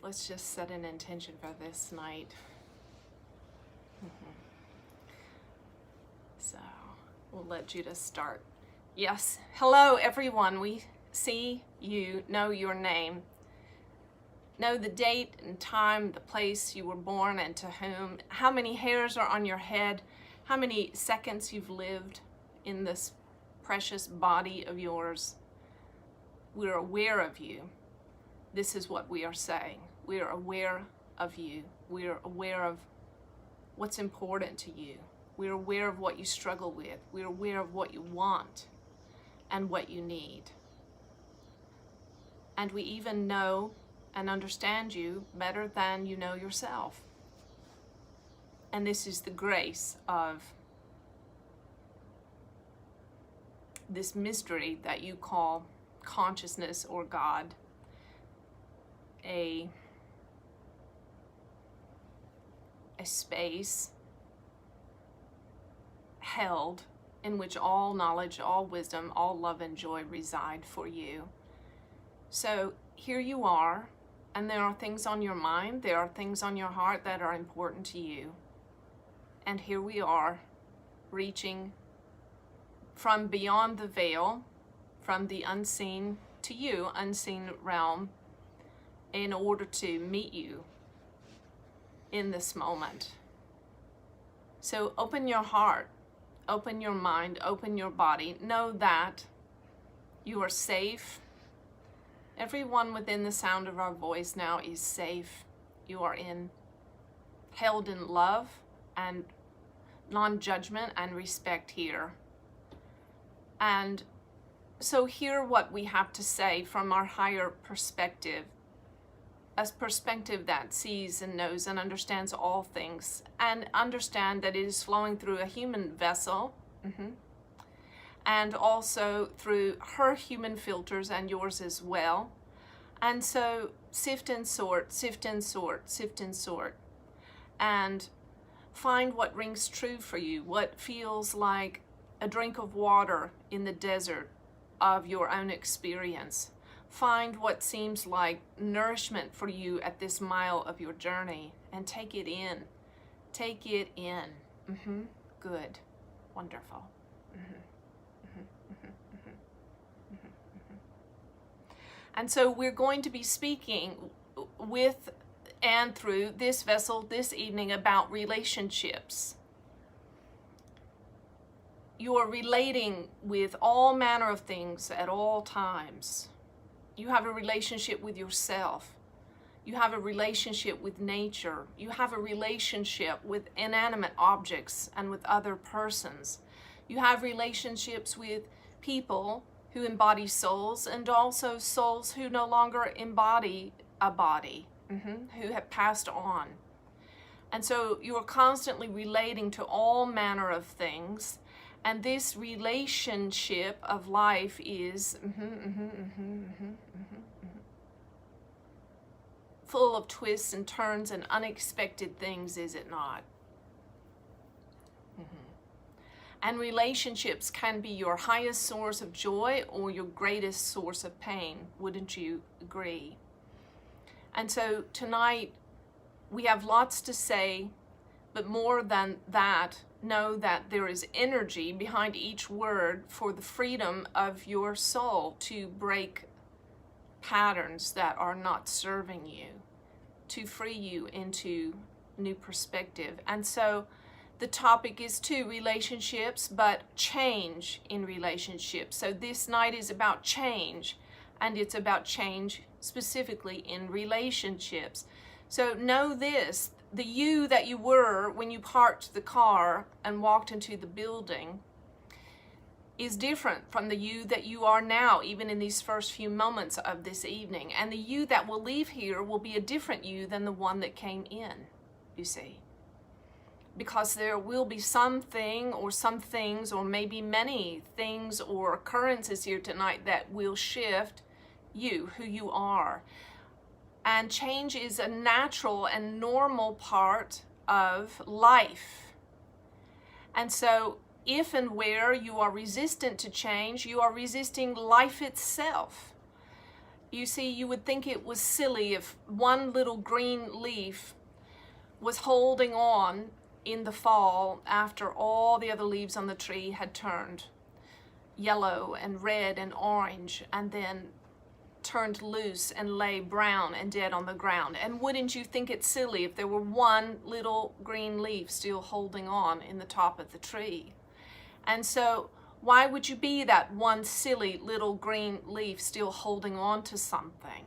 let's just set an intention for this night. So we'll let Judah start. Yes, hello everyone. We see you, know your name, know the date and time, the place you were born and to whom, how many hairs are on your head, how many seconds you've lived in this precious body of yours. We're aware of you. This is what we are saying. We are aware of you. We are aware of what's important to you. We're aware of what you struggle with. We're aware of what you want and what you need. And we even know and understand you better than you know yourself. And this is the grace of this mystery that you call consciousness or God, a space held in which all knowledge, all wisdom, all love and joy reside for you. So here you are, and there are things on your mind, there are things on your heart that are important to you. And here we are, reaching from beyond the veil, from the unseen to you, unseen realm, in order to meet you in this moment. So open your heart, open your mind, open your body. Know that you are safe. Everyone within the sound of our voice now is safe. You are held in love and non-judgment and respect here. And so hear what we have to say from our higher perspective, a perspective that sees and knows and understands all things, and understand that it is flowing through a human vessel, and also through her human filters and yours as well. And so sift and sort, sift and sort, sift and sort, and find what rings true for you, what feels like a drink of water in the desert of your own experience. Find what seems like nourishment for you at this mile of your journey and take it in. Take it in. Good. Wonderful. And so we're going to be speaking with and through this vessel this evening about relationships. You are relating with all manner of things at all times. You have a relationship with yourself. You have a relationship with nature. You have a relationship with inanimate objects and with other persons. You have relationships with people who embody souls, and also souls who no longer embody a body, who have passed on. And so you are constantly relating to all manner of things. And this relationship of life is full of twists and turns and unexpected things, is it not? And relationships can be your highest source of joy or your greatest source of pain. Wouldn't you agree? And so tonight we have lots to say, but more than that, know that there is energy behind each word for the freedom of your soul to break patterns that are not serving you, to free you into new perspective. And so the topic is too relationships, but change in relationships. So this night is about change, and it's about change specifically in relationships. So know this, the you that you were when you parked the car and walked into the building is different from the you that you are now, even in these first few moments of this evening. And the you that will leave here will be a different you than the one that came in, you see. Because there will be something or some things or maybe many things or occurrences here tonight that will shift you, who you are. And change is a natural and normal part of life. And so if and where you are resistant to change, you are resisting life itself. You see, you would think it was silly if one little green leaf was holding on in the fall after all the other leaves on the tree had turned yellow and red and orange and then turned loose and lay brown and dead on the ground. And wouldn't you think it silly if there were one little green leaf still holding on in the top of the tree? And so why would you be that one silly little green leaf still holding on to something?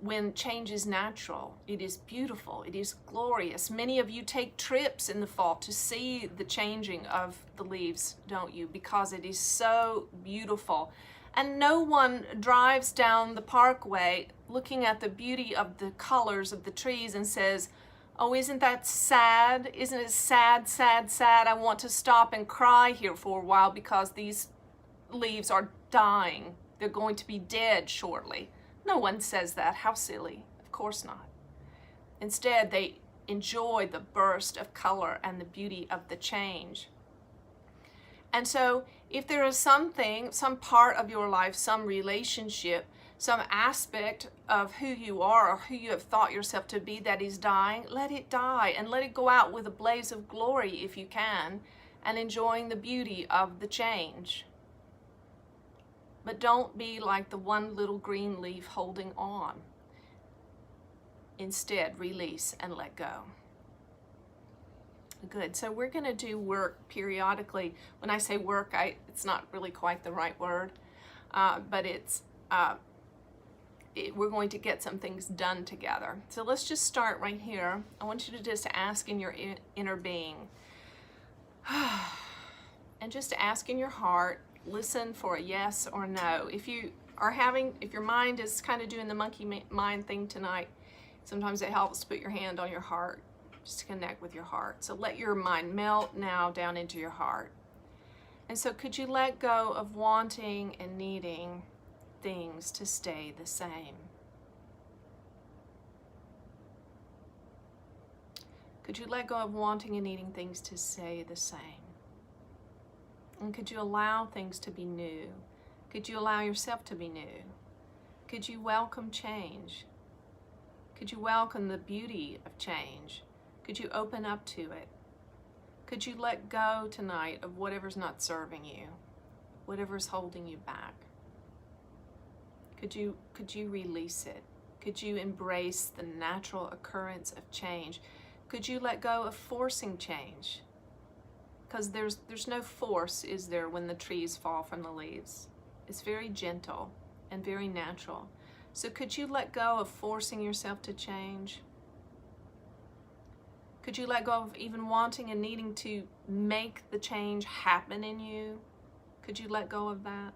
When change is natural, it is beautiful, it is glorious. Many of you take trips in the fall to see the changing of the leaves, don't you? Because it is so beautiful. And no one drives down the parkway looking at the beauty of the colors of the trees and says, oh, isn't that sad? Isn't it sad, sad, sad? I want to stop and cry here for a while because these leaves are dying. They're going to be dead shortly. No one says that. How silly. Of course not. Instead, they enjoy the burst of color and the beauty of the change. And so if there is something, some part of your life, some relationship, some aspect of who you are or who you have thought yourself to be that is dying, let it die and let it go out with a blaze of glory if you can, and enjoying the beauty of the change. But don't be like the one little green leaf holding on. Instead, release and let go. Good. So we're going to do work periodically. When I say work, it's not really quite the right word, but we're going to get some things done together. So let's just start right here. I want you to just ask in your inner being, and just ask in your heart, listen for a yes or no. If your mind is kind of doing the monkey mind thing tonight, sometimes it helps to put your hand on your heart. Just to connect with your heart. So let your mind melt now down into your heart. And so could you let go of wanting and needing things to stay the same? Could you let go of wanting and needing things to stay the same? And could you allow things to be new? Could you allow yourself to be new? Could you welcome change? Could you welcome the beauty of change? Could you open up to it? Could you let go tonight of whatever's not serving you, whatever's holding you back? Could you release it? Could you embrace the natural occurrence of change? Could you let go of forcing change? Because there's no force, is there, when the trees fall from the leaves? It's very gentle and very natural. So could you let go of forcing yourself to change? Could you let go of even wanting and needing to make the change happen in you? Could you let go of that?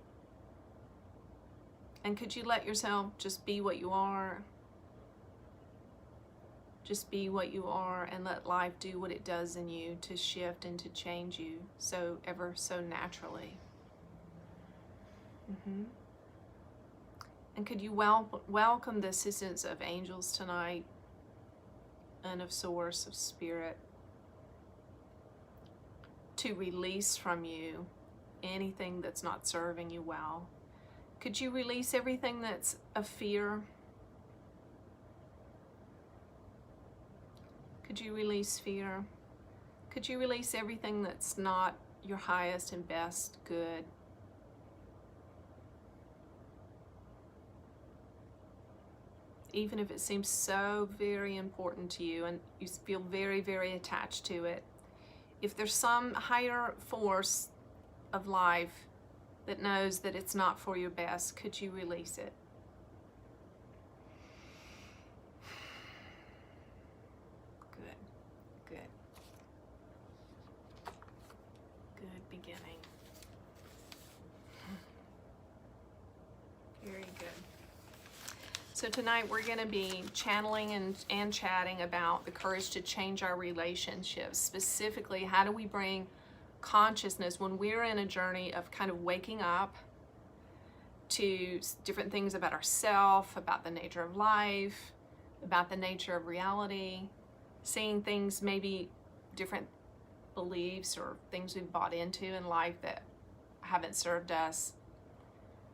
And could you let yourself just be what you are? Just be what you are and let life do what it does in you to shift and to change you so ever so naturally. And could you welcome the assistance of angels tonight and of source, of spirit, to release from you anything that's not serving you well? Could you release everything that's of fear? Could you release fear? Could you release everything that's not your highest and best good? Even if it seems so very important to you and you feel very, very attached to it. If there's some higher force of life that knows that it's not for your best, could you release it? Good, good. Good beginning. Very good. So tonight we're going to be channeling and chatting about the courage to change our relationships. Specifically, how do we bring consciousness when we're in a journey of kind of waking up to different things about ourselves, about the nature of life, about the nature of reality, seeing things, maybe different beliefs or things we've bought into in life that haven't served us.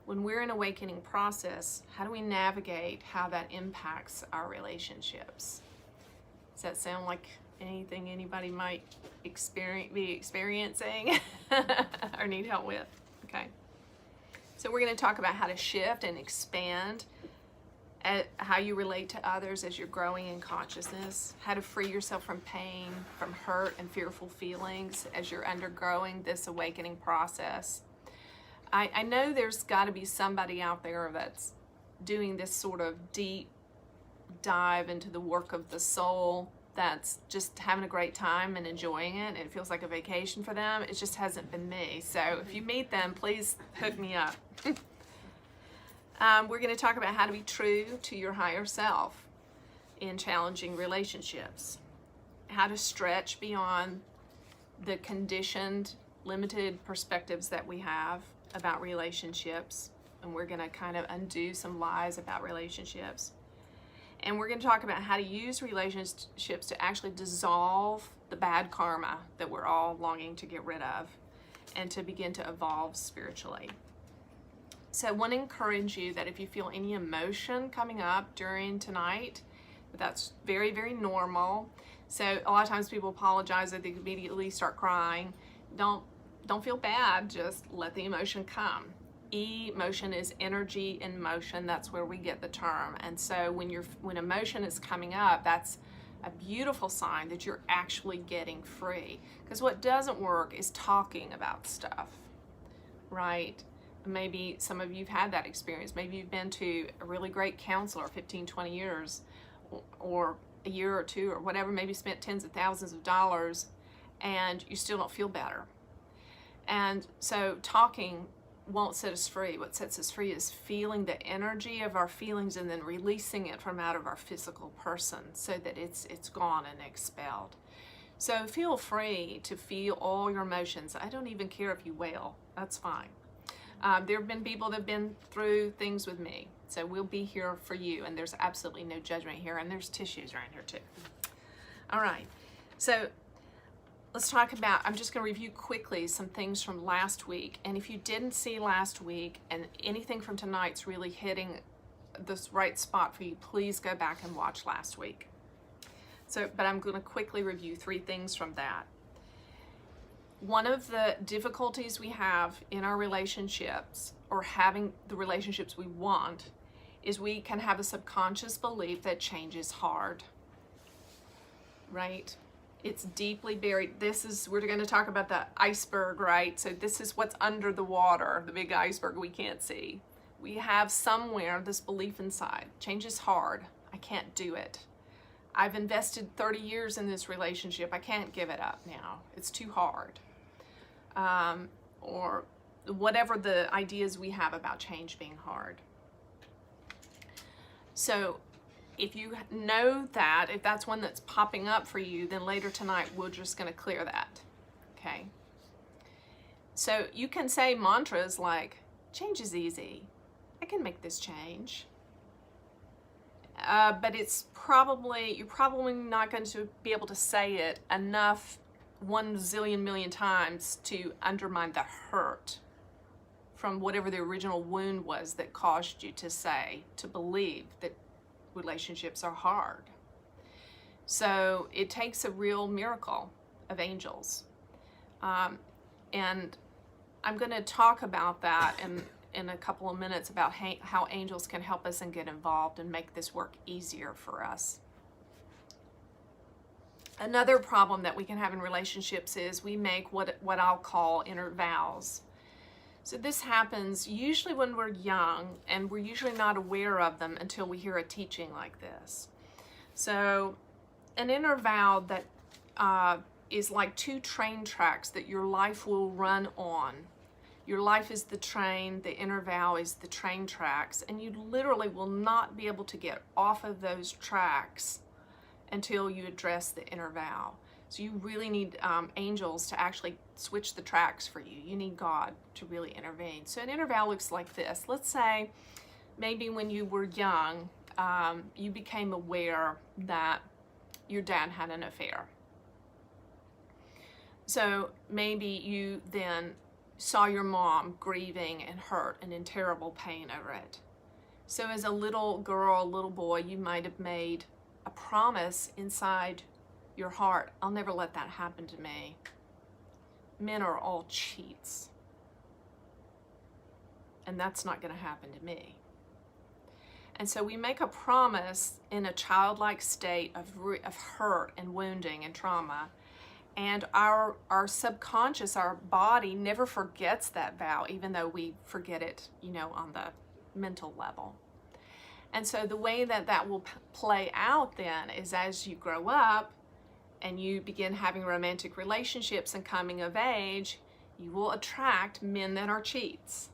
when we're in awakening process, how do we navigate how that impacts our relationships? Does that sound like anything anybody might be experiencing or need help with? Okay. So we're going to talk about how to shift and expand at how you relate to others as you're growing in consciousness, how to free yourself from pain, from hurt and fearful feelings as you're undergoing this awakening process. I know there's got to be somebody out there that's doing this sort of deep dive into the work of the soul, that's just having a great time and enjoying it, and it feels like a vacation for them. It just hasn't been me. So if you meet them, please hook me up. We're going to talk about how to be true to your higher self in challenging relationships, how to stretch beyond the conditioned, limited perspectives that we have about relationships, and we're going to kind of undo some lies about relationships. And we're going to talk about how to use relationships to actually dissolve the bad karma that we're all longing to get rid of and to begin to evolve spiritually. So I want to encourage you that if you feel any emotion coming up during tonight, that's very, very normal. So a lot of times people apologize that they immediately start crying. Don't feel bad, just let the emotion come. Emotion is energy in motion. That's where we get the term. And so when emotion is coming up, that's a beautiful sign that you're actually getting free. Because what doesn't work is talking about stuff, right? Maybe some of you have had that experience. Maybe you've been to a really great counselor 15, 20 years or a year or two or whatever, maybe spent tens of thousands of dollars, and you still don't feel better. And so talking won't set us free. What sets us free is feeling the energy of our feelings and then releasing it from out of our physical person so that it's gone and expelled. So feel free to feel all your emotions. I don't even care if you wail. That's fine. There have been people that have been through things with me. So we'll be here for you, and there's absolutely no judgment here, and there's tissues around here too. All right. So let's talk about, I'm just going to review quickly some things from last week. And if you didn't see last week and anything from tonight's really hitting this right spot for you, please go back and watch last week. But I'm going to quickly review 3 things from that. One of the difficulties we have in our relationships, or having the relationships we want, is we can have a subconscious belief that change is hard, right? It's deeply buried. We're going to talk about the iceberg, right? So this is what's under the water, the big iceberg we can't see. We have somewhere this belief inside. Change is hard. I can't do it. I've invested 30 years in this relationship. I can't give it up now. It's too hard. Or whatever the ideas we have about change being hard. So if you know that, if that's one that's popping up for you, then later tonight we're just going to clear that, okay? So you can say mantras like, change is easy. I can make this change. But you're probably not going to be able to say it enough 1 zillion million times to undermine the hurt from whatever the original wound was that caused you to believe that relationships are hard. So it takes a real miracle of angels. And I'm going to talk about that in a couple of minutes about how angels can help us and get involved and make this work easier for us. Another problem that we can have in relationships is we make what I'll call inner vows. So this happens usually when we're young, and we're usually not aware of them until we hear a teaching like this. So an inner vow that is like 2 train tracks that your life will run on. Your life is the train, the inner vow is the train tracks, and you literally will not be able to get off of those tracks until you address the inner vow. So you really need angels to actually switch the tracks for you. You need God to really intervene. So an inner vow looks like this. Let's say maybe when you were young, you became aware that your dad had an affair. So maybe you then saw your mom grieving and hurt and in terrible pain over it. So as a little girl, little boy, you might have made a promise inside your heart, I'll never let that happen to me. Men are all cheats. And that's not going to happen to me. And so we make a promise in a childlike state of hurt and wounding and trauma. And our subconscious, our body never forgets that vow, even though we forget it, on the mental level. And so the way that will play out then is as you grow up and you begin having romantic relationships and coming of age, you will attract men that are cheats.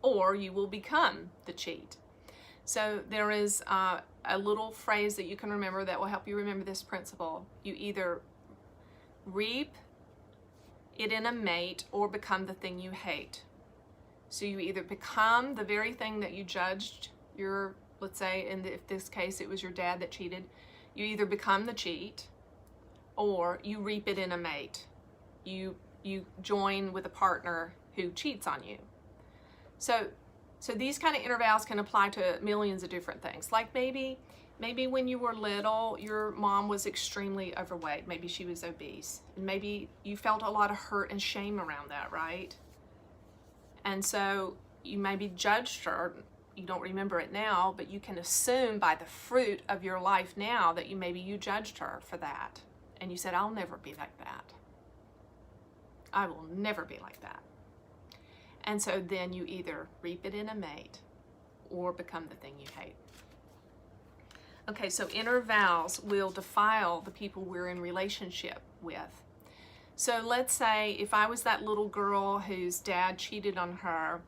Or you will become the cheat. So there is a little phrase that you can remember that will help you remember this principle. You either reap it in a mate or become the thing you hate. So you either become the very thing that you judged your, let's say if this case it was your dad that cheated, you either become the cheat or you reap it in a mate. You join with a partner who cheats on you. So these kind of intervals can apply to millions of different things. Like maybe when you were little, your mom was extremely overweight. Maybe she was obese. And maybe you felt a lot of hurt and shame around that, right? And so you maybe judged her. You don't remember it now, but you can assume by the fruit of your life now that you judged her for that. And you said, I'll never be like that. I will never be like that. And so then you either reap it in a mate or become the thing you hate. Okay, so inner vows will defile the people we're in relationship with. So let's say if I was that little girl whose dad cheated on her,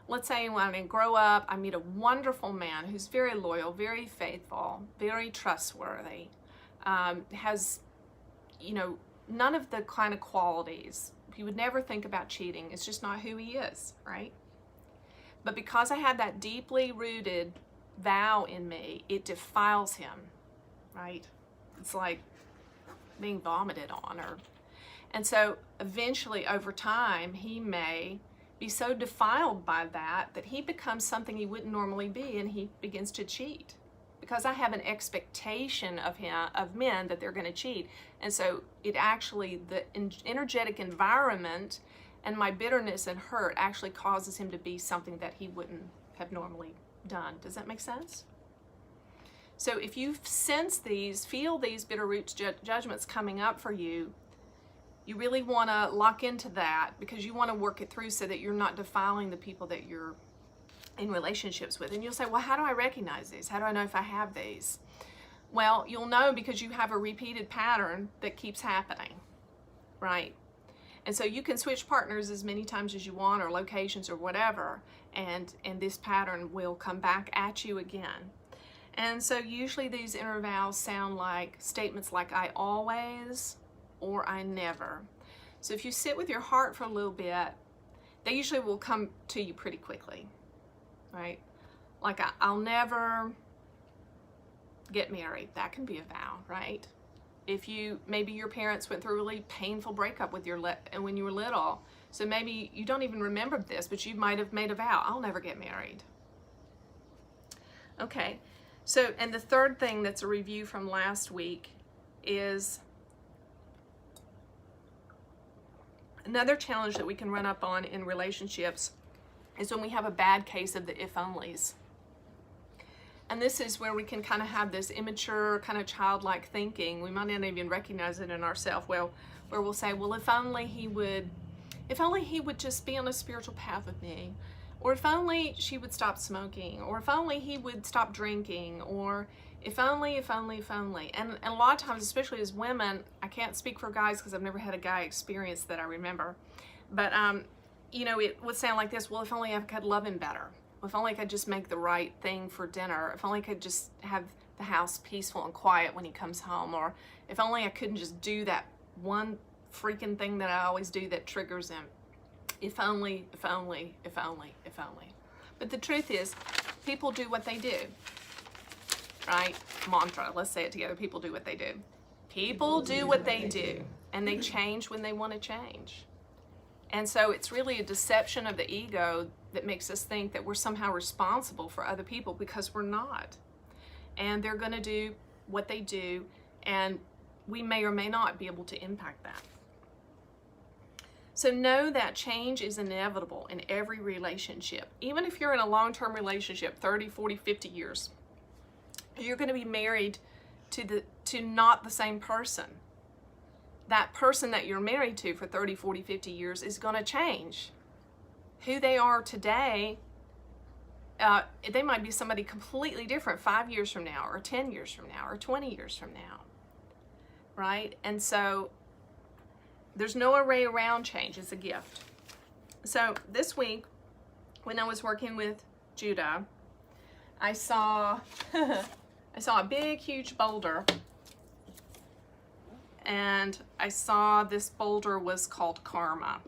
let's say when I grow up, I meet a wonderful man who's very loyal, very faithful, very trustworthy, has, none of the kind of qualities. He would never think about cheating. It's just not who he is, right? But because I had that deeply rooted vow in me, it defiles him, right? It's like being vomited on. And so eventually over time, he may be so defiled by that he becomes something he wouldn't normally be, and he begins to cheat. Because I have an expectation of men that they're going to cheat. And so it actually, the energetic environment and my bitterness and hurt actually causes him to be something that he wouldn't have normally done. Does that make sense? So if you feel these bitter roots judgments coming up for you, you really want to lock into that because you want to work it through so that you're not defiling the people that you're in relationships with. And you'll say, well, how do I recognize these? How do I know if I have these? Well, you'll know because you have a repeated pattern that keeps happening, right? And so you can switch partners as many times as you want, or locations or whatever, and this pattern will come back at you again. And so usually these inner vows sound like statements like I always or I never. So if you sit with your heart for a little bit, they usually will come to you pretty quickly. Right? Like I'll never get married. That can be a vow, right? If maybe your parents went through a really painful breakup with when you were little. So maybe you don't even remember this, but you might have made a vow. I'll never get married. Okay. So, and the third thing that's a review from last week is another challenge that we can run up on in relationships is when we have a bad case of the if-onlys. And this is where we can kind of have this immature, kind of childlike thinking. We might not even recognize it in ourselves. Well, where we'll say, well, if only he would just be on a spiritual path with me, or if only she would stop smoking, or if only he would stop drinking, or if only. And a lot of times, especially as women, I can't speak for guys because I've never had a guy experience that I remember, but it would sound like this, well, if only I could love him better. If only I could just make the right thing for dinner. If only I could just have the house peaceful and quiet when he comes home. Or if only I couldn't just do that one freaking thing that I always do that triggers him. If only. But the truth is, people do what they do. Right? Mantra. Let's say it together. People do what they do. People do what they do. And they change when they want to change. And so it's really a deception of the ego that makes us think that we're somehow responsible for other people, because we're not. And they're going to do what they do, and we may or may not be able to impact that. So know that change is inevitable in every relationship. Even if you're in a long-term relationship, 30, 40, 50 years, you're going to be married to not the same person. That person that you're married to for 30, 40, 50 years is going to change. Who they are today, they might be somebody completely different 5 years from now, or 10 years from now, or 20 years from now, right? And so there's no way around change. It's a gift. So this week, when I was working with Judah, I saw a big, huge boulder, and I saw this boulder was called karma,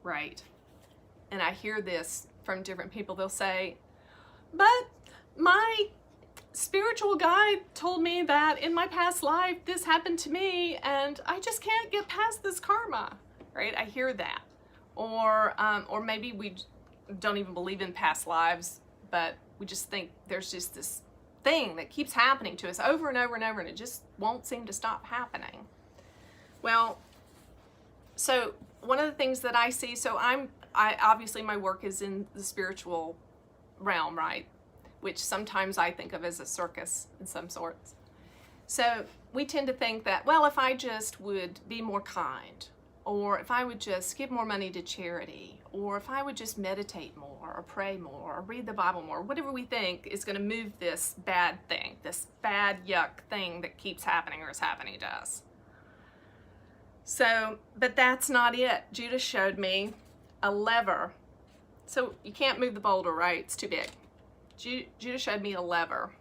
right? And I hear this from different people. They'll say, but my spiritual guide told me that in my past life this happened to me, and I just can't get past this karma, right? I hear that. Or maybe we don't even believe in past lives, but we just think there's just this thing that keeps happening to us over and over and over, and it just won't seem to stop happening. Well, so one of the things that I see, so I obviously my work is in the spiritual realm, right? Which sometimes I think of as a circus in some sorts. So we tend to think that, well, if I just would be more kind, or if I would just give more money to charity, or if I would just meditate more, or pray more, or read the Bible more, whatever we think is going to move this bad thing, this bad yuck thing that keeps happening or is happening to us. So, but that's not it. Judah showed me a lever. So you can't move the boulder, right? It's too big. Judah showed me a lever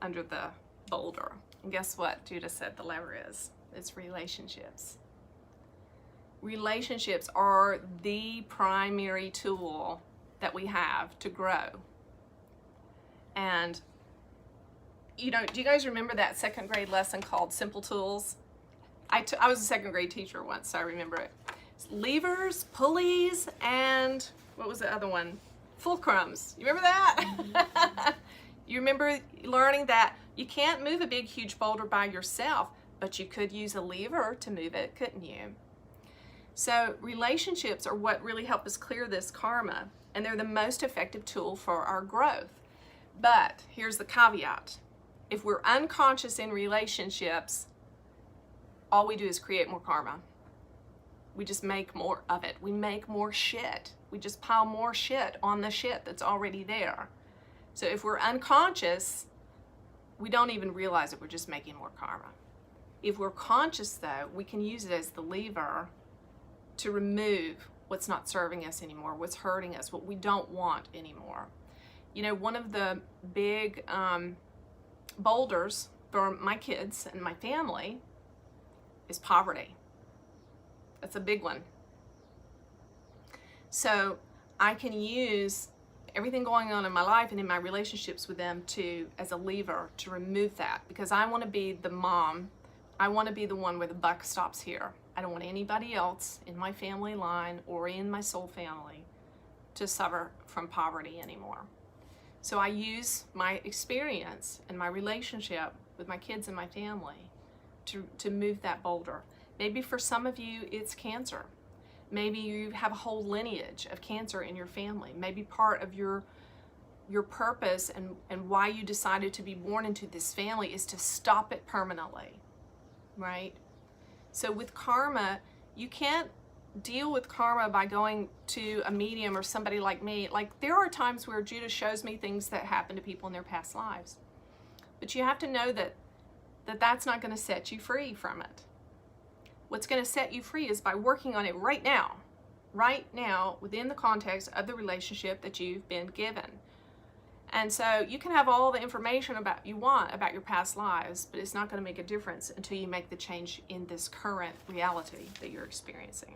under the boulder. And guess what Judah said the lever is? It's relationships. Relationships are the primary tool that we have to grow. And, you know, do you guys remember that second grade lesson called Simple Tools? I was a second grade teacher once, so I remember it. Levers, pulleys, and what was the other one? Fulcrums. You remember that? You remember learning that you can't move a big, huge boulder by yourself, but you could use a lever to move it, couldn't you? So relationships are what really help us clear this karma, and they're the most effective tool for our growth. But here's the caveat. If we're unconscious in relationships, all we do is create more karma. We just make more of it. We make more shit. We just pile more shit on the shit that's already there. So if we're unconscious, we don't even realize that we're just making more karma. If we're conscious, though, we can use it as the lever to remove what's not serving us anymore, what's hurting us, what we don't want anymore. You know, one of the big boulders for my kids and my family is poverty. That's a big one. So I can use everything going on in my life and in my relationships with them as a lever to remove that, because I want to be the mom. I want to be the one where the buck stops here. I don't want anybody else in my family line or in my soul family to suffer from poverty anymore. So I use my experience and my relationship with my kids and my family to move that boulder. Maybe for some of you, it's cancer. Maybe you have a whole lineage of cancer in your family. Maybe part of your purpose and why you decided to be born into this family is to stop it permanently, right? So with karma, you can't deal with karma by going to a medium or somebody like me. Like, there are times where Judah shows me things that happened to people in their past lives. But you have to know that that's not going to set you free from it. What's going to set you free is by working on it right now, within the context of the relationship that you've been given. And so you can have all the information you want about your past lives, but it's not going to make a difference until you make the change in this current reality that you're experiencing.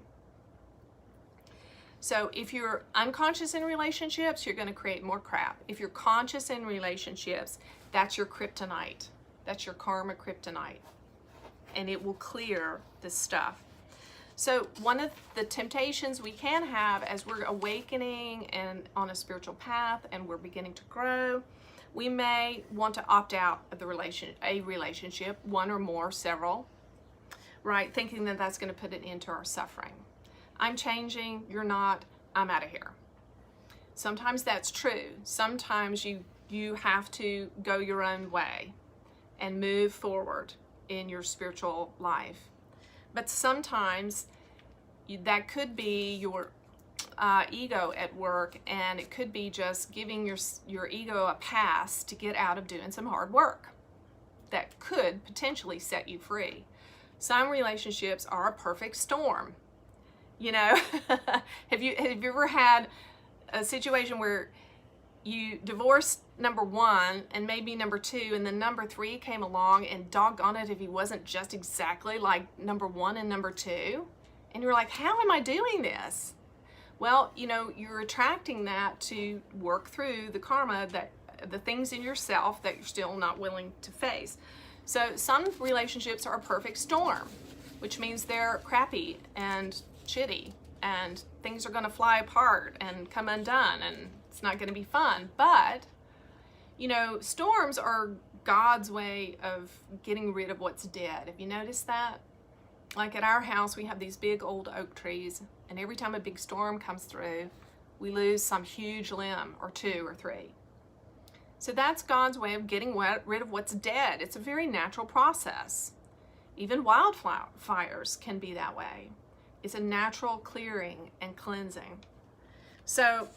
So if you're unconscious in relationships, you're going to create more crap. If you're conscious in relationships, that's your kryptonite. That's your karma kryptonite. And it will clear this stuff. So one of the temptations we can have as we're awakening and on a spiritual path and we're beginning to grow, we may want to opt out of a relationship, one or more, several, right? Thinking that that's going to put an end to our suffering. I'm changing, you're not, I'm out of here. Sometimes that's true. Sometimes you have to go your own way and move forward in your spiritual life. But sometimes that could be your ego at work, and it could be just giving your ego a pass to get out of doing some hard work that could potentially set you free. Some relationships are a perfect storm. You know, have you ever had a situation where you divorced number one and maybe number two, and then number three came along, and doggone it if he wasn't just exactly like number one and number two, and you're like, how am I doing this? Well, you know, you're attracting that to work through the karma, that the things in yourself that you're still not willing to face. So some relationships are a perfect storm, which means they're crappy and shitty, and things are going to fly apart and come undone, and it's not going to be fun. But, you know, storms are God's way of getting rid of what's dead. Have you noticed that? Like at our house, we have these big old oak trees, and every time a big storm comes through, we lose some huge limb or two or three. So that's God's way of getting rid of what's dead. It's a very natural process. Even wildfires can be that way. It's a natural clearing and cleansing. So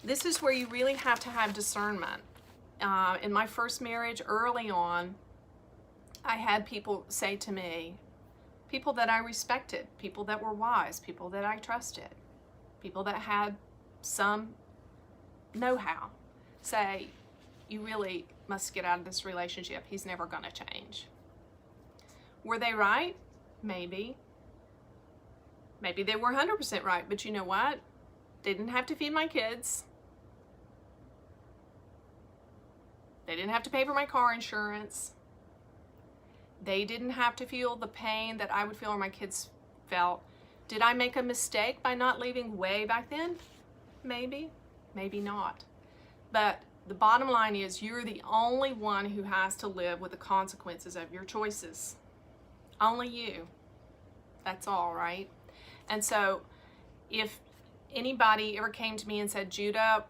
this is where you really have to have discernment. In my first marriage, early on, I had people say to me, people that I respected, people that were wise, people that I trusted, people that had some know-how, say, you really must get out of this relationship. He's never going to change. Were they right? Maybe. Maybe they were 100% right, but you know what? They didn't have to feed my kids. They didn't have to pay for my car insurance. They didn't have to feel the pain that I would feel or my kids felt. Did I make a mistake by not leaving way back then? Maybe, maybe not. But the bottom line is you're the only one who has to live with the consequences of your choices. Only you. That's all, right? And so if anybody ever came to me and said, Judah,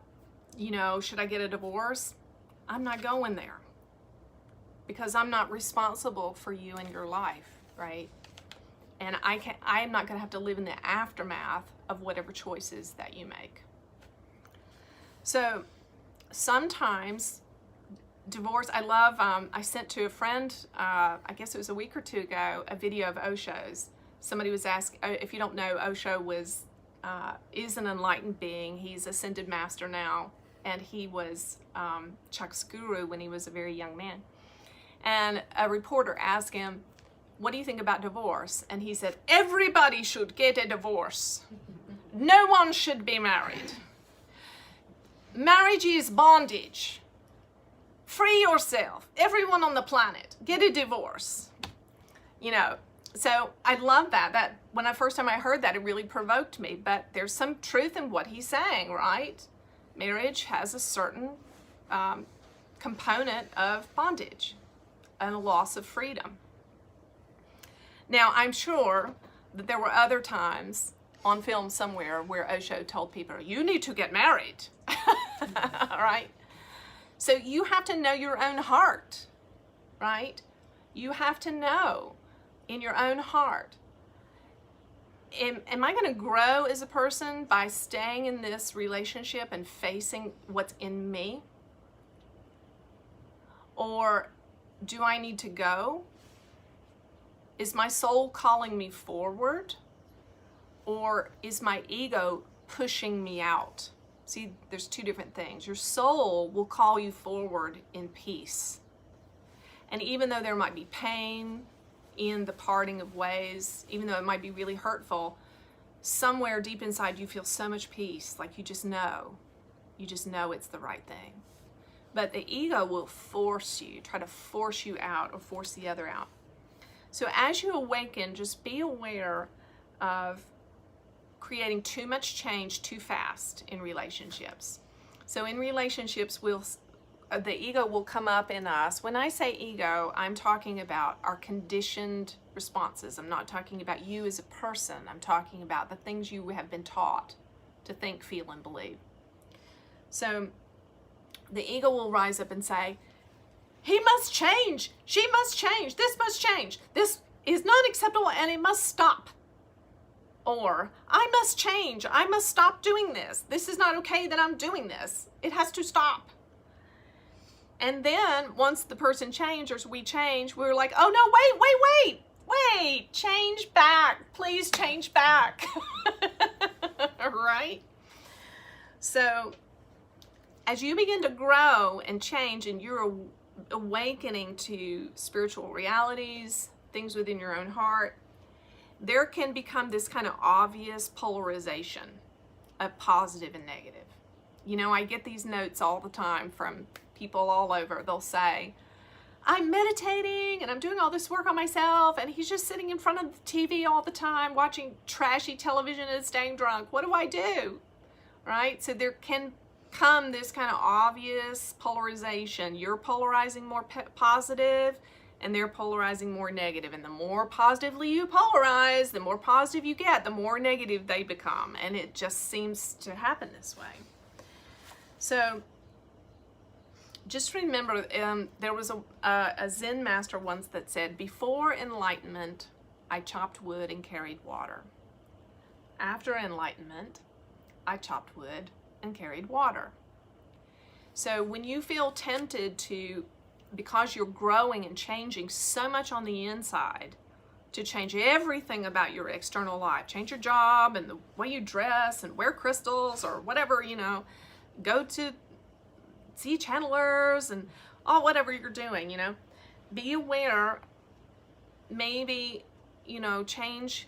you know, should I get a divorce? I'm not going there, because I'm not responsible for you and your life, right? And I am not going to have to live in the aftermath of whatever choices that you make. So sometimes divorce, I love, I sent to a friend, I guess it was a week or two ago, a video of Osho's. Somebody was asking, if you don't know, Osho is an enlightened being. He's ascended master now, and he was Chuck's guru when he was a very young man. And a reporter asked him, what do you think about divorce? And he said, everybody should get a divorce. No one should be married. Marriage is bondage. Free yourself. Everyone on the planet, get a divorce. You know, so I love that. That when I first time I heard that, it really provoked me. But there's some truth in what he's saying, right? Marriage has a certain component of bondage and a loss of freedom. Now, I'm sure that there were other times on film somewhere where Osho told people, you need to get married. All right? So you have to know your own heart, right? You have to know in your own heart. Am I going to grow as a person by staying in this relationship and facing what's in me? Or do I need to go? Is my soul calling me forward? Or is my ego pushing me out? See, there's two different things. Your soul will call you forward in peace. And even though there might be pain in the parting of ways, even though it might be really hurtful, somewhere deep inside you feel so much peace, like you just know it's the right thing. But the ego will force you, try to force you out or force the other out. So as you awaken, just be aware of creating too much change too fast in relationships. So in relationships, the ego will come up in us. When I say ego, I'm talking about our conditioned responses. I'm not talking about you as a person. I'm talking about the things you have been taught to think, feel, and believe. So the ego will rise up and say, he must change, she must change, this must change, this is not acceptable and it must stop. Or, I must change, I must stop doing this. This is not okay that I'm doing this. It has to stop. And then once the person changes or we change, we're like, oh no, wait, change back. Please change back. Right? So as you begin to grow and change and you're awakening to spiritual realities, things within your own heart, there can become this kind of obvious polarization of positive and negative. You know, I get these notes all the time from people all over. They'll say, I'm meditating and I'm doing all this work on myself, and he's just sitting in front of the TV all the time watching trashy television and staying drunk. What do I do? Right? So there can come this kind of obvious polarization. You're polarizing more positive and they're polarizing more negative. And the more positively you polarize, the more positive you get, the more negative they become. And it just seems to happen this way. So just remember, there was a Zen master once that said, before enlightenment, I chopped wood and carried water. After enlightenment, I chopped wood and carried water. So when you feel tempted to, because you're growing and changing so much on the inside, to change everything about your external life, change your job and the way you dress and wear crystals or whatever, you know, go to see channelers and whatever you're doing, you know, be aware, maybe, you know, change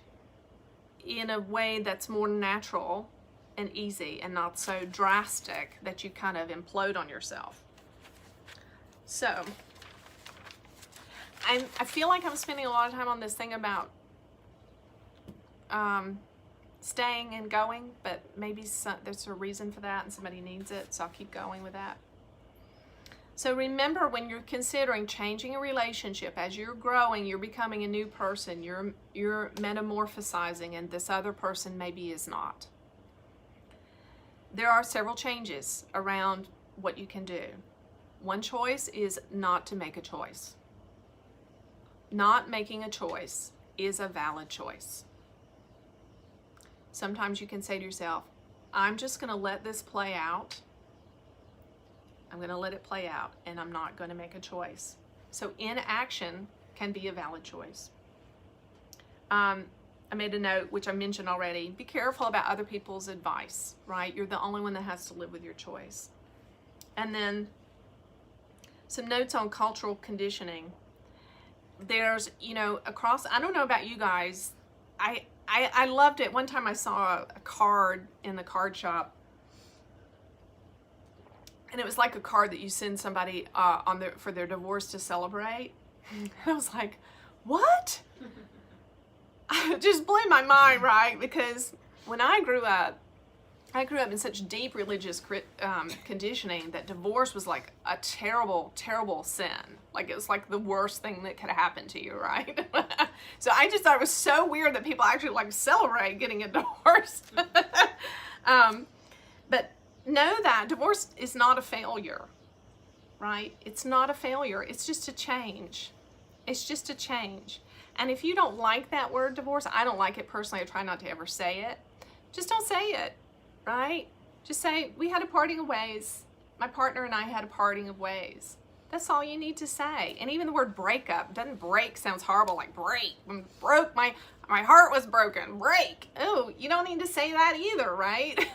in a way that's more natural and easy and not so drastic that you kind of implode on yourself. So I feel like I'm spending a lot of time on this thing about staying and going, but maybe there's a reason for that and somebody needs it, so I'll keep going with that. So remember, when you're considering changing a relationship, as you're growing, you're becoming a new person, you're metamorphosizing, and this other person maybe is not. There are several changes around what you can do. One choice is not to make a choice. Not making a choice is a valid choice. Sometimes you can say to yourself, I'm just going to let this play out. I'm going to let it play out, and I'm not going to make a choice. So inaction can be a valid choice. I made a note, which I mentioned already. Be careful about other people's advice, right? You're the only one that has to live with your choice. And then some notes on cultural conditioning. There's, you know, across, I don't know about you guys, I loved it. One time I saw a card in the card shop, and it was like a card that you send somebody for their divorce to celebrate. And I was like, what? It just blew my mind, right? Because when I grew up in such deep religious conditioning that divorce was like a terrible, terrible sin. Like it was like the worst thing that could happen to you, right? So I just thought it was so weird that people actually like celebrate getting a divorce. But know that divorce is not a failure, right? It's not a failure. It's just a change. It's just a change. And if you don't like that word divorce, I don't like it personally. I try not to ever say it. Just don't say it, right? Just say, we had a parting of ways. My partner and I had a parting of ways. That's all you need to say. And even the word breakup, doesn't break sounds horrible, like break. Broke, my heart was broken, break. Oh, you don't need to say that either, right?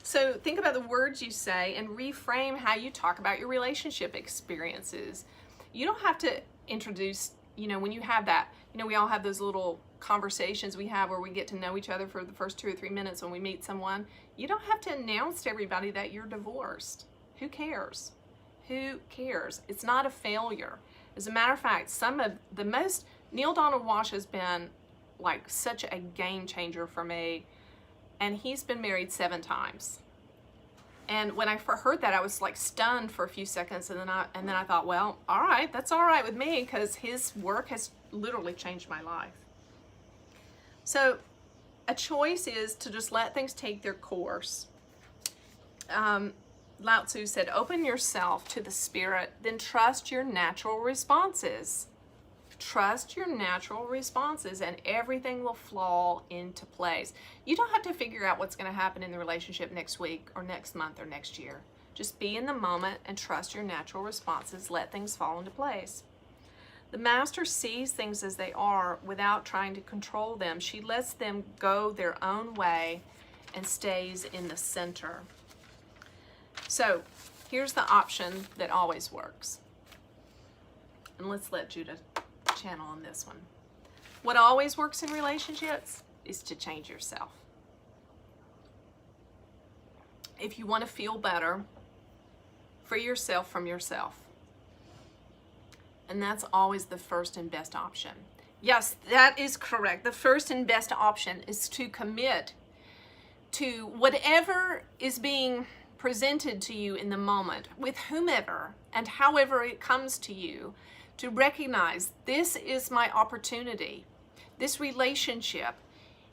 So think about the words you say and reframe how you talk about your relationship experiences. You don't have to introduce, you know, when you have that, you know, we all have those little conversations we have where we get to know each other for the first 2 or 3 minutes when we meet someone. You don't have to announce to everybody that you're divorced. Who cares? Who cares? It's not a failure. As a matter of fact, some of the most, Neil Donald Walsh has been like such a game changer for me. And he's been married 7 times. And when I heard that, I was like stunned for a few seconds, and then I thought, well, all right, that's all right with me, because his work has literally changed my life. So a choice is to just let things take their course. Lao Tzu said, open yourself to the spirit, then trust your natural responses. Trust your natural responses, and everything will fall into place. You don't have to figure out what's going to happen in the relationship next week or next month or next year. Just be in the moment and trust your natural responses. Let things fall into place. The master sees things as they are without trying to control them. She lets them go their own way and stays in the center. So here's the option that always works. And let's let Judah channel on this one. What always works in relationships is to change yourself. If you want to feel better, free yourself from yourself. And that's always the first and best option. Yes, that is correct. The first and best option is to commit to whatever is being presented to you in the moment, with whomever and however it comes to you, to recognize this is my opportunity. This relationship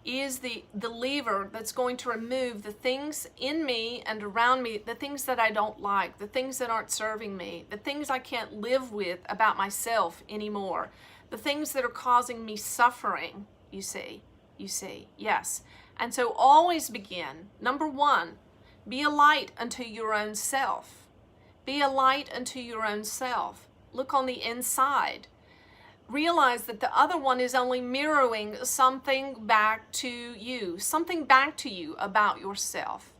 is the lever that's going to remove the things in me and around me, the things that I don't like, the things that aren't serving me, the things I can't live with about myself anymore, the things that are causing me suffering, you see, yes. And so always begin, number 1, be a light unto your own self. Be a light unto your own self. Look on the inside. Realize that the other one is only mirroring something back to you about yourself.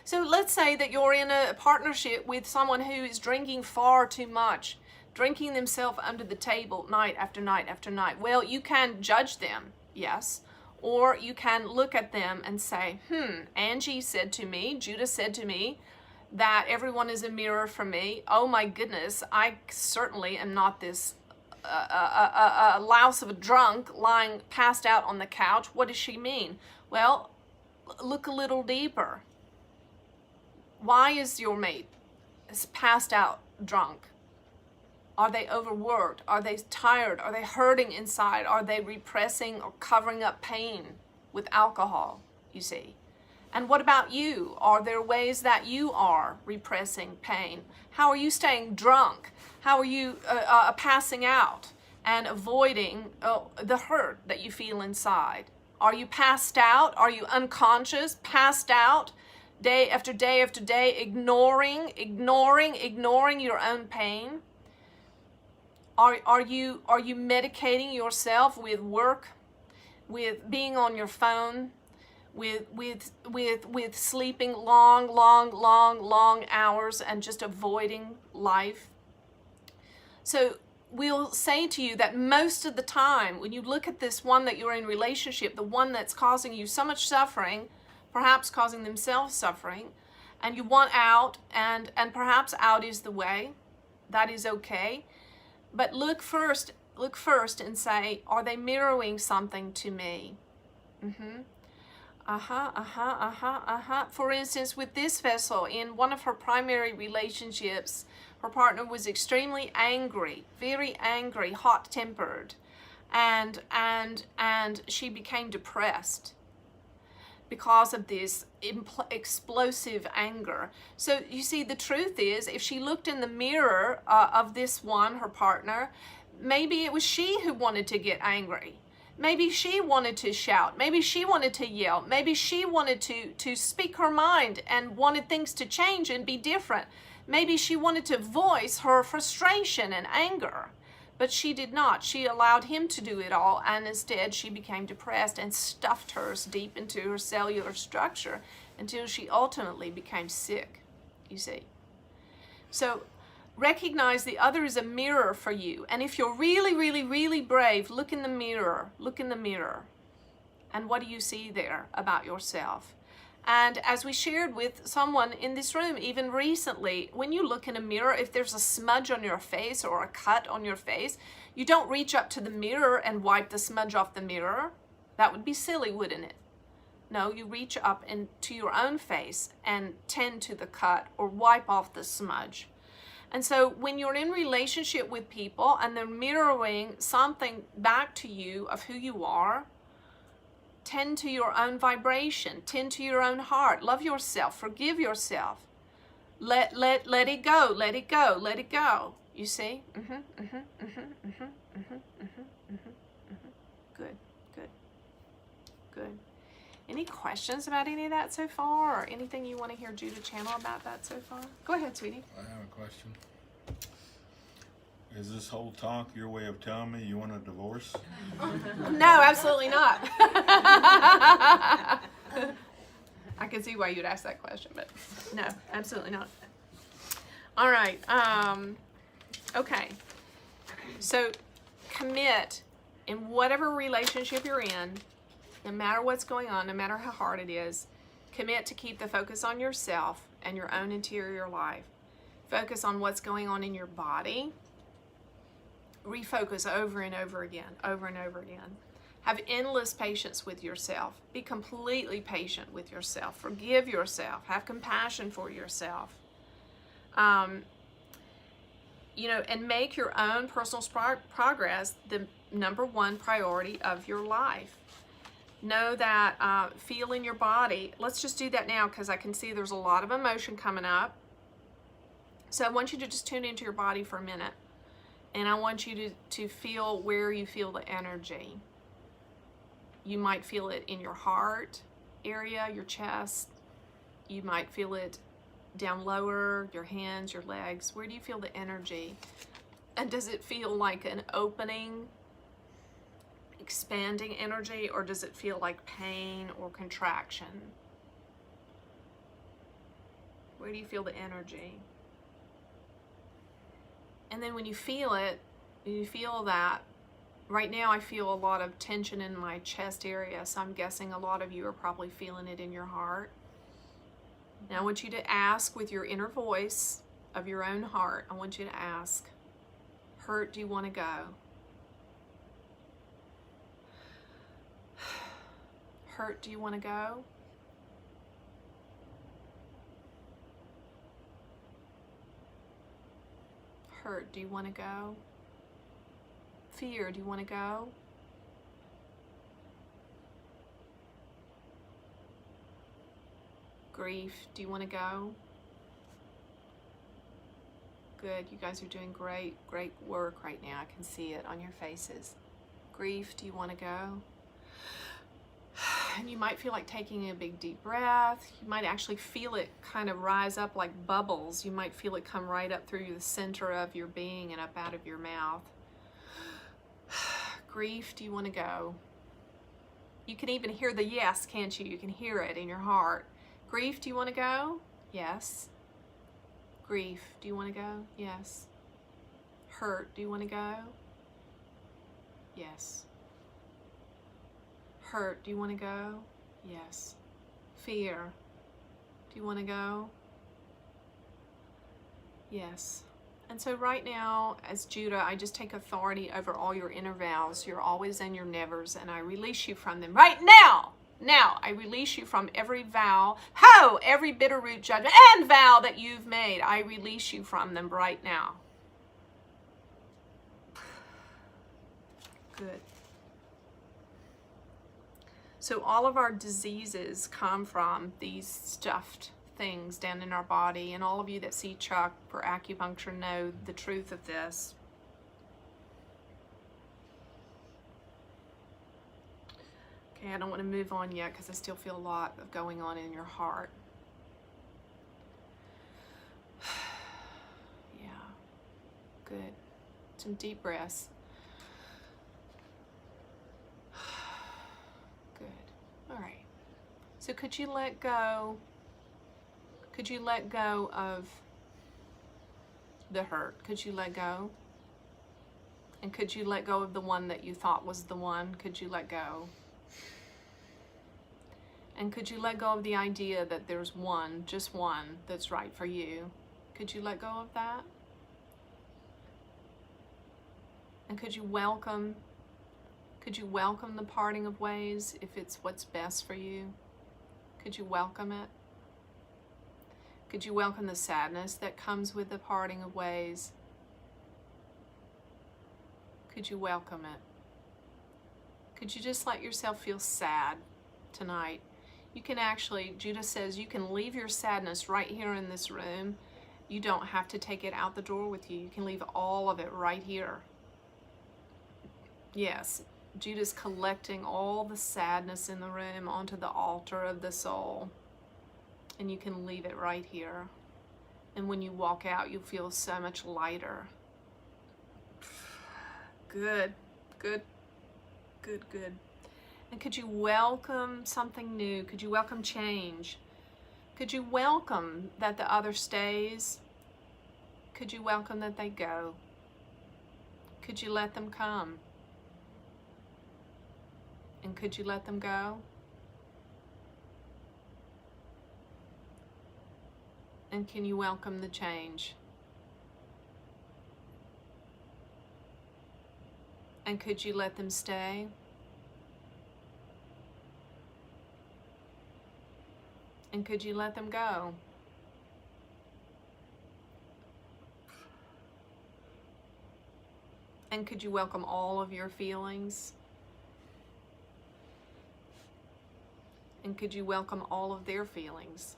So let's say that you're in a partnership with someone who is drinking far too much, drinking themselves under the table night after night after night. Well, you can judge them, yes, or you can look at them and say, Angie said to me, Judah said to me, that everyone is a mirror for me. Oh my goodness, I certainly am not this louse of a drunk lying passed out on the couch. What does she mean? Well, look a little deeper. Why is your mate passed out drunk? Are they overworked? Are they tired? Are they hurting inside? Are they repressing or covering up pain with alcohol, you see? And what about you? Are there ways that you are repressing pain? How are you staying drunk? How are you passing out and avoiding the hurt that you feel inside? Are you passed out? Are you unconscious, passed out, day after day after day, ignoring your own pain? Are you medicating yourself with work, with being on your phone, with sleeping long hours and just avoiding life? So we'll say to you that most of the time when you look at this one that you're in relationship, the one that's causing you so much suffering, perhaps causing themselves suffering, and you want out, and perhaps out is the way, that is okay. But look first and say, are they mirroring something to me? For instance, with this vessel, in one of her primary relationships, her partner was extremely angry, very angry, hot-tempered, and she became depressed because of this explosive anger. So you see, the truth is, if she looked in the mirror of this one, her partner, maybe it was she who wanted to get angry. Maybe she wanted to shout. Maybe she wanted to yell. Maybe she wanted to speak her mind and wanted things to change and be different. Maybe she wanted to voice her frustration and anger, but she did not. She allowed him to do it all, and instead she became depressed and stuffed hers deep into her cellular structure until she ultimately became sick, you see. So recognize the other is a mirror for you. And if you're really brave, look in the mirror. Look in the mirror. And what do you see there about yourself? And as we shared with someone in this room, even recently, when you look in a mirror, if there's a smudge on your face or a cut on your face, You don't reach up to the mirror and wipe the smudge off the mirror. That would be silly, wouldn't it? No, you reach up into your own face and tend to the cut or wipe off the smudge. And so when you're in relationship with people and they're mirroring something back to you of who you are, tend to your own vibration, tend to your own heart, love yourself, forgive yourself. Let it go, let it go, let it go. You see? Good, good, good. Any questions about any of that so far, or anything you want to hear Judah channel about that so far? Go ahead, sweetie. I have a question. Is this whole talk your way of telling me you want a divorce? No, absolutely not. I can see why you'd ask that question, but no, absolutely not. All right. Okay. So commit in whatever relationship you're in, no matter what's going on, no matter how hard it is, commit to keep the focus on yourself and your own interior life. Focus on what's going on in your body. Refocus over and over again, over and over again. Have endless patience with yourself. Be completely patient with yourself. Forgive yourself. Have compassion for yourself. You know, and make your own personal progress the number one priority of your life. Know that, feel in your body. Let's just do that now because I can see there's a lot of emotion coming up. So I want you to just tune into your body for a minute. And I want you to feel where you feel the energy. You might feel it in your heart area, your chest. You might feel it down lower, your hands, your legs. Where do you feel the energy? And does it feel like an opening, expanding energy, or does it feel like pain or contraction? Where do you feel the energy? And then when you feel it, you feel that, right now I feel a lot of tension in my chest area, so I'm guessing a lot of you are probably feeling it in your heart. Now I want you to ask with your inner voice of your own heart, I want you to ask, hurt, do you want to go? Hurt, do you want to go? Hurt, do you want to go? Fear, do you want to go? Grief, do you want to go? Good, you guys are doing great work right now. I can see it on your faces. Grief, do you want to go? And you might feel like taking a big deep breath. You might actually feel it kind of rise up like bubbles. You might feel it come right up through the center of your being and up out of your mouth. Grief, do you want to go? You can even hear the yes, can't you? You can hear it in your heart. Grief, do you want to go? Yes. Grief, do you want to go? Yes. Hurt, do you want to go? Yes. Hurt, do you want to go? Yes. Fear, do you want to go? Yes. And so right now, as Judah, I just take authority over all your inner vows, your always and your nevers, and I release you from them right now. Now, I release you from every vow, every bitter root judgment and vow that you've made. I release you from them right now. Good. So all of our diseases come from these stuffed things down in our body, and all of you that see Chuck for acupuncture know the truth of this. Okay, I don't want to move on yet because I still feel a lot of going on in your heart. Yeah, good. Some deep breaths. All right. So could you let go? Could you let go of the hurt? Could you let go? And could you let go of the one that you thought was the one? Could you let go? And could you let go of the idea that there's one, just one, that's right for you? Could you let go of that? And could you welcome the parting of ways if it's what's best for you? Could you welcome it? Could you welcome the sadness that comes with the parting of ways? Could you welcome it? Could you just let yourself feel sad tonight? You can actually, Judah says, you can leave your sadness right here in this room. You don't have to take it out the door with you. You can leave all of it right here. Yes, Judah's collecting all the sadness in the room onto the altar of the soul. And you can leave it right here. And when you walk out, you'll feel so much lighter. Good, good, good, good. And could you welcome something new? Could you welcome change? Could you welcome that the other stays? Could you welcome that they go? Could you let them come? And could you let them go? And can you welcome the change? And could you let them stay? And could you let them go? And could you welcome all of your feelings? And could you welcome all of their feelings?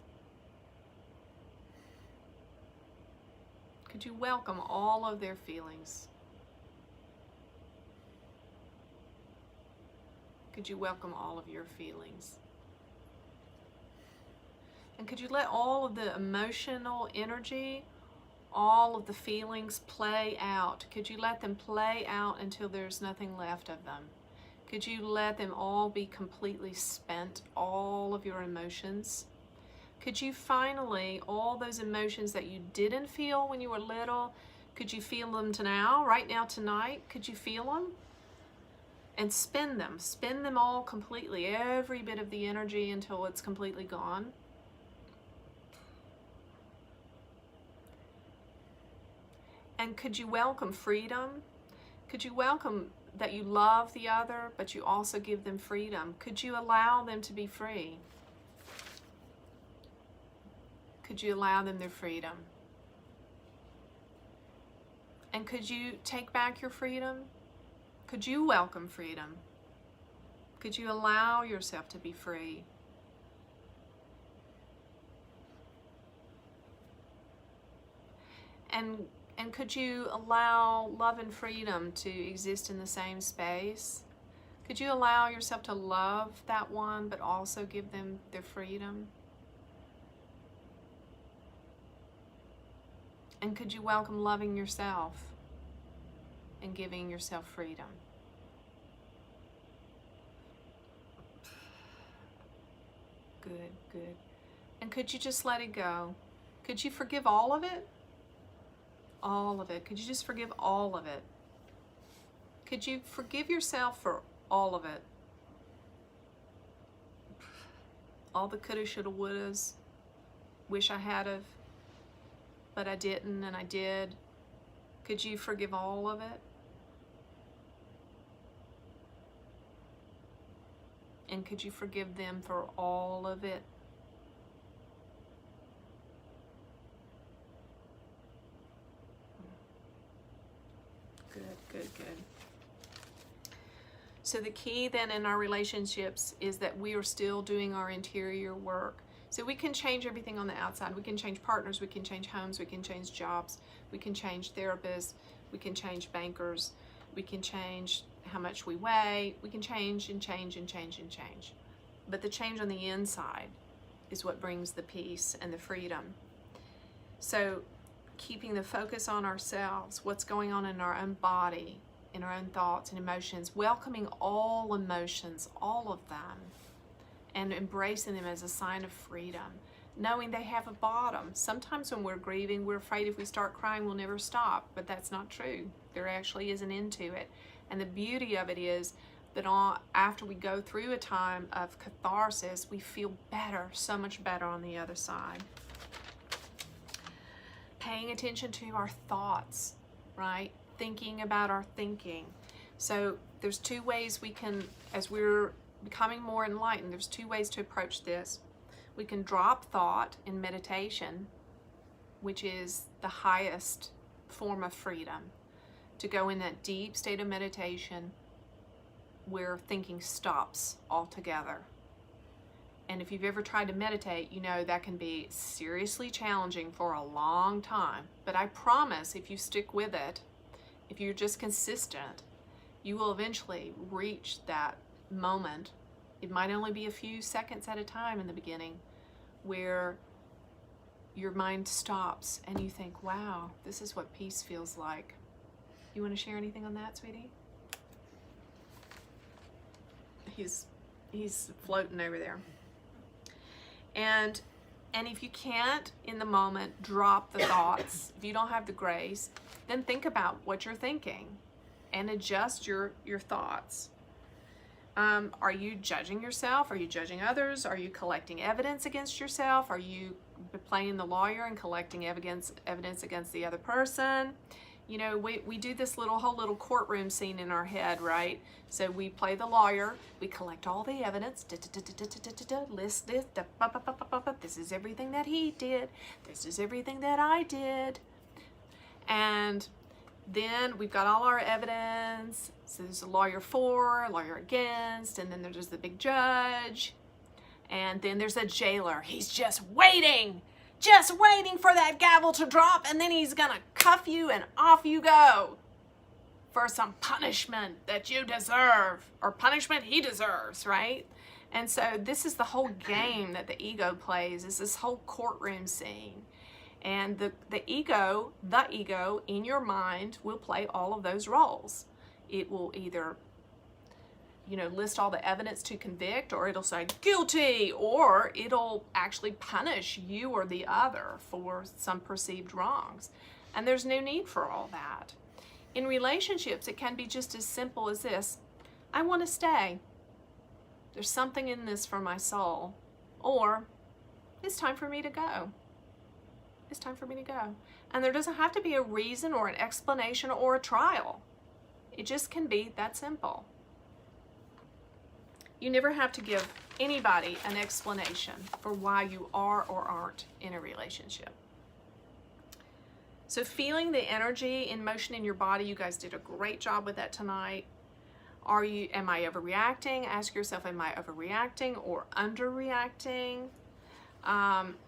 Could you welcome all of their feelings? Could you welcome all of your feelings? And could you let all of the emotional energy, all of the feelings play out? Could you let them play out until there's nothing left of them? Could you let them all be completely spent, all of your emotions? Could you finally, all those emotions that you didn't feel when you were little, could you feel them now, right now, tonight? Could you feel them? And spin them all completely, every bit of the energy until it's completely gone. And could you welcome freedom? Could you welcome that you love the other, but you also give them freedom? Could you allow them to be free? Could you allow them their freedom? And could you take back your freedom? Could you welcome freedom? Could you allow yourself to be free? And could you allow love and freedom to exist in the same space? Could you allow yourself to love that one, but also give them their freedom? And could you welcome loving yourself and giving yourself freedom? Good, good. And could you just let it go? Could you forgive all of it? All of it. Could you just forgive all of it? Could you forgive yourself for all of it? All the coulda, shoulda, wouldas. Wish I had have, but I didn't and I did. Could you forgive all of it? And could you forgive them for all of it? Good, good, good. So the key then in our relationships is that we are still doing our interior work. So we can change everything on the outside. We can change partners, we can change homes, we can change jobs, we can change therapists, we can change bankers, we can change how much we weigh, we can change and change and change and change. But the change on the inside is what brings the peace and the freedom. So keeping the focus on ourselves, what's going on in our own body, in our own thoughts and emotions, welcoming all emotions, all of them, and embracing them as a sign of freedom, knowing they have a bottom. Sometimes when we're grieving, we're afraid if we start crying, we'll never stop, but that's not true. There actually is an end to it. And the beauty of it is that after we go through a time of catharsis, we feel better, so much better on the other side. Paying attention to our thoughts, right? thinking about our thinking. So there's two ways we can, as we're becoming more enlightened, there's two ways to approach this. We can drop thought in meditation, which is the highest form of freedom, to go in that deep state of meditation where thinking stops altogether. And if you've ever tried to meditate, you know that can be seriously challenging for a long time. But I promise, if you stick with it, if you're just consistent, you will eventually reach that moment. It might only be a few seconds at a time in the beginning, where your mind stops and you think, wow, this is what peace feels like. You want to share anything on that, sweetie? He's floating over there. And if you can't in the moment drop the thoughts, if you don't have the grace, then think about what you're thinking and adjust your thoughts. Are you judging yourself? Are you judging others? Are you collecting evidence against yourself? Are you playing the lawyer and collecting evidence against the other person? You know, we do this whole little courtroom scene in our head, right? So we play the lawyer, we collect all the evidence, list this, this is everything that he did, this is everything that I did. And then we've got all our evidence. So there's a lawyer for, a lawyer against, and then there's the big judge. And then there's a jailer. He's just waiting for that gavel to drop, and then he's gonna cuff you and off you go for some punishment that you deserve, or punishment he deserves, right? And so this is the whole game that the ego plays, is this whole courtroom scene. And the ego in your mind will play all of those roles. It will either, you know, list all the evidence to convict, or it'll say guilty, or it'll actually punish you or the other for some perceived wrongs. And there's no need for all that. In relationships, it can be just as simple as this: I want to stay. There's something in this for my soul. Or, it's time for me to go. It's time for me to go. And there doesn't have to be a reason or an explanation or a trial. It just can be that simple. You never have to give anybody an explanation for why you are or aren't in a relationship. So feeling the energy in motion in your body, you guys did a great job with that tonight. Am I overreacting? Ask yourself, am I overreacting or underreacting?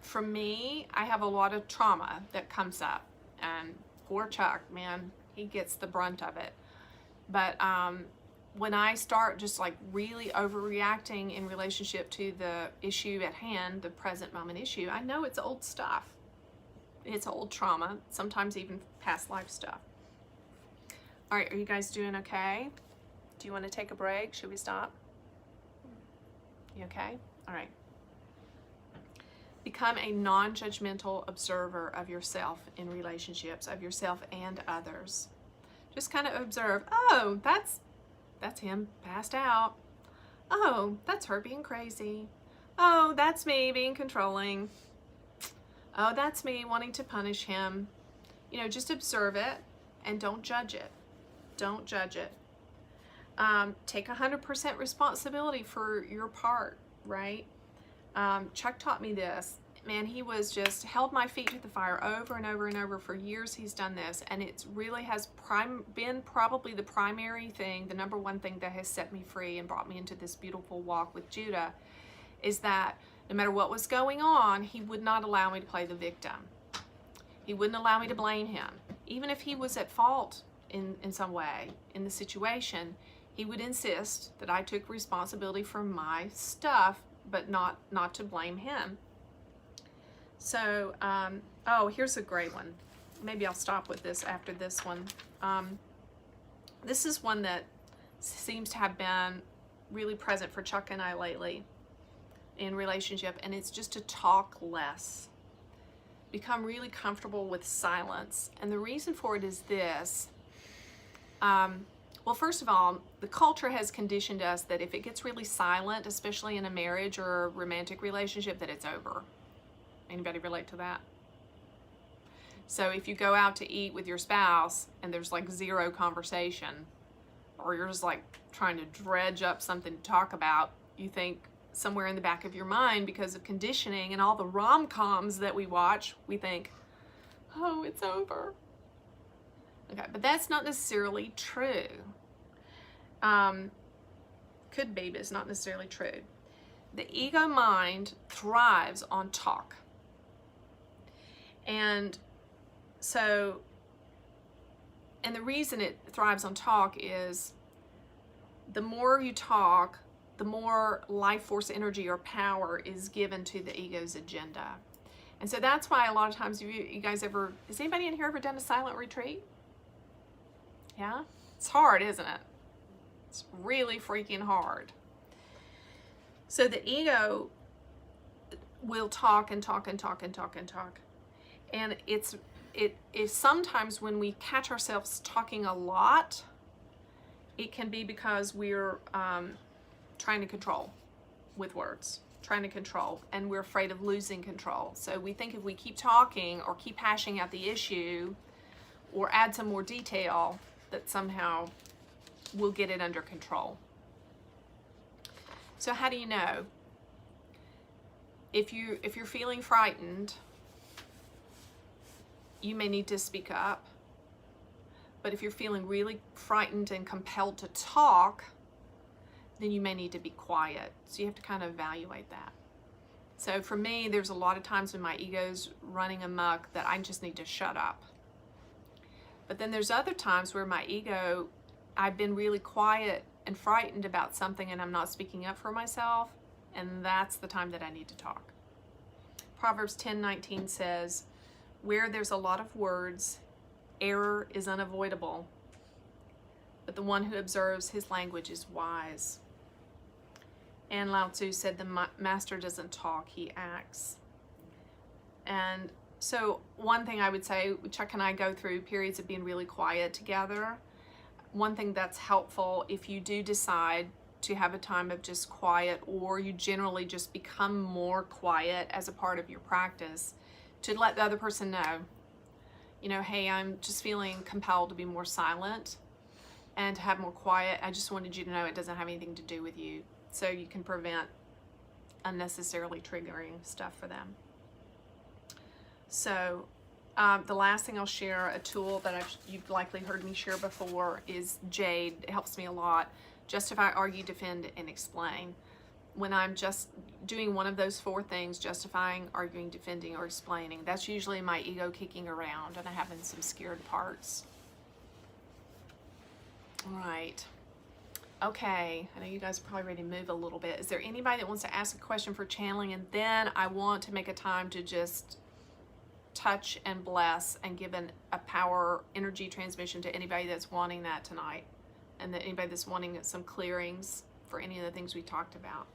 For me, I have a lot of trauma that comes up, and poor Chuck, man, he gets the brunt of it. But when I start just like really overreacting in relationship to the issue at hand, the present moment issue, I know it's old stuff. It's old trauma, sometimes even past life stuff. All right, are you guys doing okay? Do you want to take a break? Should we stop? You okay? All right. Become a non-judgmental observer of yourself in relationships, of yourself and others. Just kind of observe, oh, that's him passed out. Oh, that's her being crazy. Oh, that's me being controlling. Oh, that's me wanting to punish him. You know, just observe it and don't judge it. Don't judge it. Take 100% responsibility for your part, right? Chuck taught me this. Man, he was just held my feet to the fire over and over and over. For years he's done this, and it really has been probably the primary thing, the number one thing that has set me free and brought me into this beautiful walk with Judah, is that no matter what was going on, he would not allow me to play the victim. He wouldn't allow me to blame him. Even if he was at fault in some way in the situation, he would insist that I took responsibility for my stuff, but not to blame him. So, oh, here's a great one. Maybe I'll stop with this after this one. This is one that seems to have been really present for Chuck and I lately in relationship, and it's just to talk less. Become really comfortable with silence. And the reason for it is this. Well, first of all, the culture has conditioned us that if it gets really silent, especially in a marriage or a romantic relationship, that it's over. Anybody relate to that? So if you go out to eat with your spouse and there's like zero conversation, or you're just like trying to dredge up something to talk about, you think somewhere in the back of your mind, because of conditioning and all the rom-coms that we watch, we think, oh, it's over. Okay, but that's not necessarily true. Could be, but it's not necessarily true. The ego mind thrives on talk. And so, and the reason it thrives on talk is the more you talk, the more life force energy or power is given to the ego's agenda. And so that's why a lot of times, you guys ever, has anybody in here ever done a silent retreat? Yeah? It's hard, isn't it? It's really freaking hard. So the ego will talk and talk and talk and talk and talk. And it is sometimes when we catch ourselves talking a lot, it can be because we're trying to control with words, trying to control, and we're afraid of losing control. So we think if we keep talking or keep hashing out the issue or add some more detail, that somehow we'll get it under control. So how do you know? If you're feeling frightened, you may need to speak up. But if you're feeling really frightened and compelled to talk, then you may need to be quiet. So you have to kind of evaluate that. So for me, there's a lot of times when my ego's running amok that I just need to shut up. But then there's other times where my ego, I've been really quiet and frightened about something and I'm not speaking up for myself, and that's the time that I need to talk. Proverbs 10:19 says, where there's a lot of words, error is unavoidable, but the one who observes his language is wise. And Lao Tzu said the master doesn't talk, he acts. And so one thing I would say, Chuck and I go through periods of being really quiet together. One thing that's helpful, if you do decide to have a time of just quiet, or you generally just become more quiet as a part of your practice, to let the other person know, you know, hey, I'm just feeling compelled to be more silent and to have more quiet. I just wanted you to know it doesn't have anything to do with you, so you can prevent unnecessarily triggering stuff for them. So the last thing I'll share, a tool that you've likely heard me share before, is Jade. It helps me a lot. Justify, argue, defend, and explain. When I'm just doing one of those four things, justifying, arguing, defending, or explaining, that's usually my ego kicking around and I having some scared parts. All right. Okay, I know you guys are probably ready to move a little bit. Is there anybody that wants to ask a question for channeling? And then I want to make a time to just touch and bless and give a power energy transmission to anybody that's wanting that tonight, and that anybody that's wanting some clearings for any of the things we talked about.